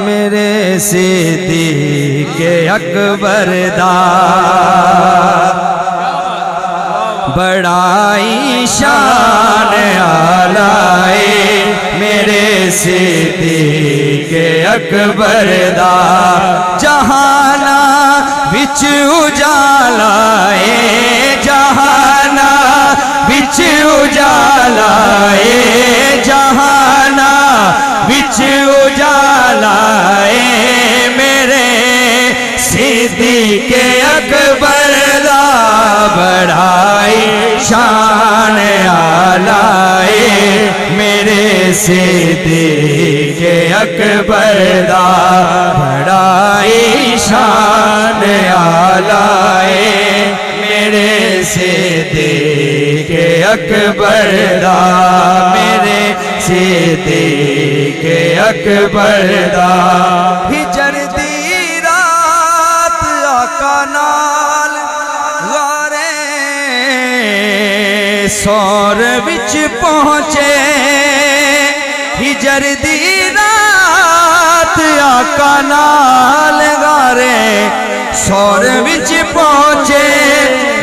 میرے صدیق اکبر دا بڑائی شان آلائے میرے صدیق اکبر دا جہانا بچ اجالائے جہانا بچ اجالائے جہانا بچ اجالائے میرے صدیق اکبر دا بڑائی شان آلائے میرے صدیق اکبر دا بڑائی شان آلائے میرے صدیق اکبر دا میرے صدیق اکبر دا ہجر دی رات آقا نال غارے سور وچ پہنچے ہجر دی رات آقا نال غارے سور وچ پہنچے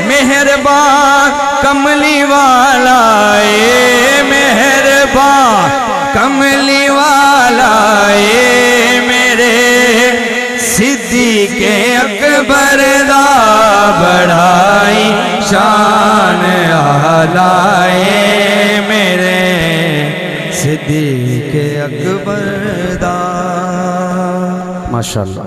مہربان کملی والا اے مہربان کملی والا اے میرے صدیق اکبر دا بڑائی شان آلائے میرے صدیق اکبر دا ماشاءاللہ.